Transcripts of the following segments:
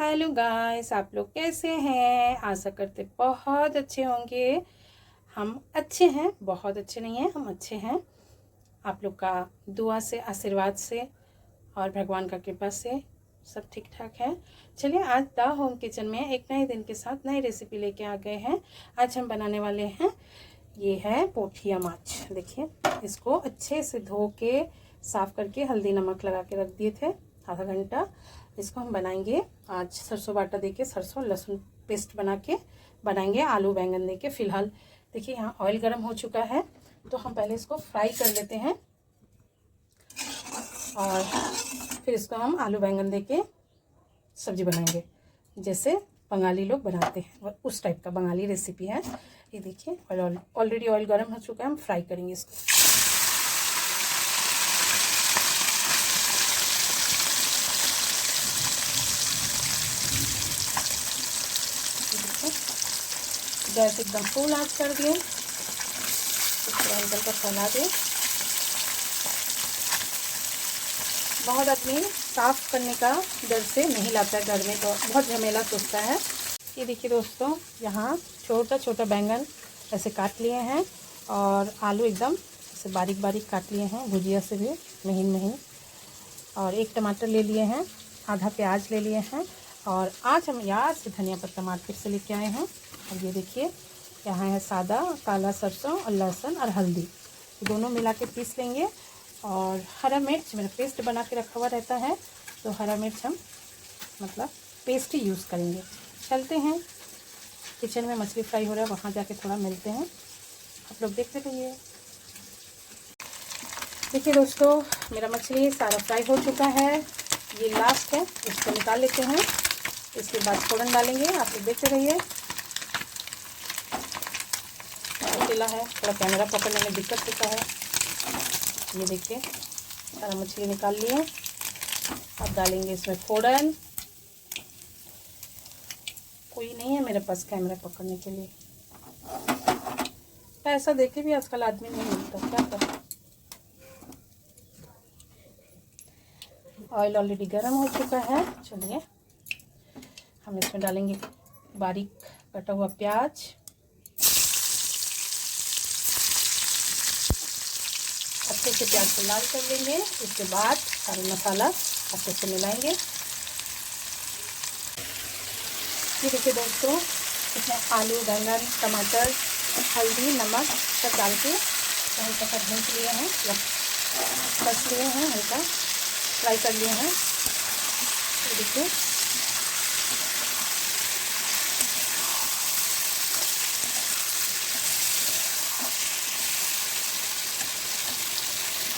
Hello guys, आप लोग कैसे हैं? आशा करते बहुत अच्छे होंगे। हम अच्छे हैं, बहुत अच्छे नहीं हैं, हम अच्छे हैं। आप लोग का दुआ से, आशीर्वाद से और भगवान का कृपा से सब ठीक ठाक है। चलिए, आज द होम किचन में एक नए दिन के साथ नई रेसिपी लेके आ गए हैं। आज हम बनाने वाले हैं, ये है पोठिया माछ। देखिए, इसको अच्छे से धो के साफ़ करके हल्दी नमक लगा के रख दिए थे आधा घंटा। इसको हम बनाएंगे आज सरसों बाटा देके, सरसों लहसुन पेस्ट बना के बनाएंगे, आलू बैंगन देके। फिलहाल देखिए, यहाँ ऑयल गर्म हो चुका है, तो हम पहले इसको फ्राई कर लेते हैं और फिर इसको हम आलू बैंगन देके सब्जी बनाएंगे, जैसे बंगाली लोग बनाते हैं, उस टाइप का बंगाली रेसिपी है ये। देखिए, ऑलरेडी ऑयल गर्म हो चुका है, हम फ्राई करेंगे इसको। गैस एकदम फुल आंच कर दिए, इसको हल्का का फैला दें। बहुत आदमी साफ़ करने का डर से नहीं लाता है घर में, तो बहुत झमेला सोचता है। ये देखिए दोस्तों, यहाँ छोटा छोटा बैंगन ऐसे काट लिए हैं और आलू एकदम ऐसे बारीक बारीक काट लिए हैं, भुजिया से भी महीन महीन। और एक टमाटर ले लिए हैं, आधा प्याज ले लिए हैं। और आज हम यहाँ से धनिया पत्ता मार्केट से लेके आए हैं। और ये देखिए, यहाँ है सादा काला सरसों और लहसुन और हल्दी, दोनों मिला के पीस लेंगे। और हरा मिर्च मेरा पेस्ट बना के रखा हुआ रहता है, तो हरा मिर्च हम मतलब पेस्ट ही यूज़ करेंगे। चलते हैं किचन में, मछली फ्राई हो रहा है, वहाँ जाके थोड़ा मिलते हैं। आप लोग देखते रहिए। देखिए दोस्तों, मेरा मछली सारा फ्राई हो चुका है, ये लास्ट है, इसको निकाल लेते हैं। इसके बाद फ़ौरन डालेंगे, आप लोग देखते रहिए। अकेला है, थोड़ा कैमरा पकड़ने में दिक्कत होता है। ये देखिए, सारा मछली निकाल लिए। अब डालेंगे इसमें फ़ौरन। कोई नहीं है मेरे पास कैमरा पकड़ने के लिए, पैसा देके भी आजकल आदमी नहीं मिलता, क्या करें। ऑयल ऑलरेडी गर्म हो चुका है। चलिए, हम इसमें डालेंगे बारीक कटा हुआ प्याज, अच्छे से प्याज को लाल कर लेंगे। इसके बाद सारे मसाला अच्छे से मिलाएंगे। ये देखिए दोस्तों, इसमें आलू बैंगन टमाटर हल्दी नमक सब डाल के हल्का सा भून लिए हैं, कस लिए हैं, हल्का फ्राई कर लिए हैं। ये देखिए,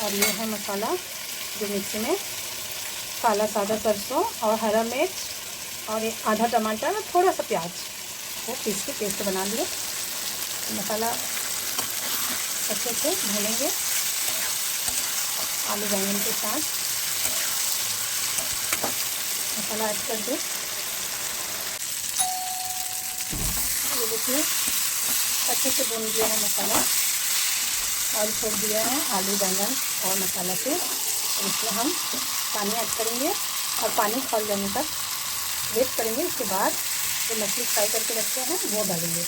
और ये है मसाला जो मिक्सी में काला सादा सरसों और हरा मिर्च और एक आधा टमाटर और थोड़ा सा प्याज वो पीस के पेस्ट बना लिए। मसाला अच्छे से भूनेंगे आलू बैंगन के साथ। मसाला ऐड कर दें। ये देखिए, अच्छे से भून दिया है मसाला, ऑयल छोड़ दिया है आलू बैंगन और मसाला से। इसमें हम पानी ऐड करेंगे और पानी खौल जाने तक वेट करेंगे। इसके बाद जो मछली फ्राई करके रखते हैं वो डालेंगे।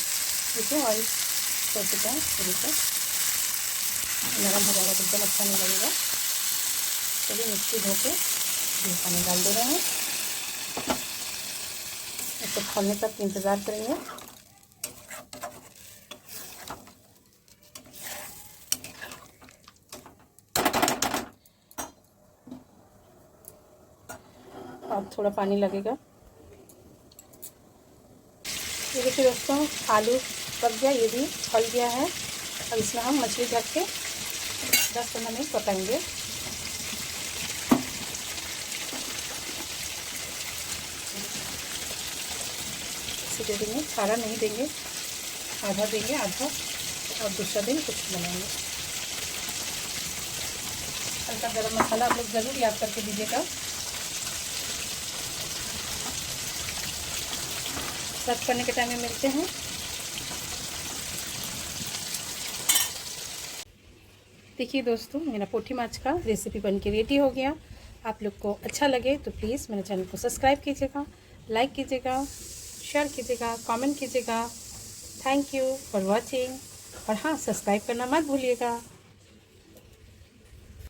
देखिए, ऑयल छोड़ चुका है, थोड़ी सा नरम हो जाएगा तो एकदम अच्छा नहीं लगेगा। चलिए, मिक्सी धो के ये पानी डाल दे रहे हैं। इसको खौलने तक इंतज़ार करेंगे। अब थोड़ा पानी लगेगा। ये देखिए दोस्तों, आलू पक गया, ये भी खौल गया है। अब इसमें हम मछली ढक के 10-15 मिनट पकाएंगे। इसे दे देंगे, सारा नहीं देंगे, आधा देंगे, आधा और दूसरा दिन कुछ बनाएंगे। हल्का गरम मसाला आप लोग ज़रूर याद करके दीजिएगा। सर्व करने के टाइम में मिलते हैं। देखिए दोस्तों, मेरा पोठी माछ का रेसिपी बन के रेडी हो गया। आप लोग को अच्छा लगे तो प्लीज़ मेरे चैनल को सब्सक्राइब कीजिएगा, लाइक कीजिएगा, शेयर कीजिएगा, कमेंट कीजिएगा। Thank you for watching. और हाँ, सब्सक्राइब करना मत भूलिएगा।